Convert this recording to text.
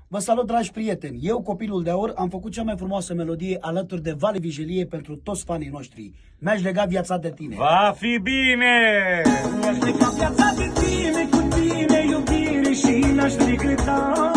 Vă salut, dragi prieteni! Eu, Copilul de Aur, am făcut cea mai frumoasă melodie alături de Vale Vijelie pentru toți fanii noștri. Mi-aș lega viața de tine. Va fi bine! Mi-aș lega viața de tine, cu tine iubire și n-aș regreta.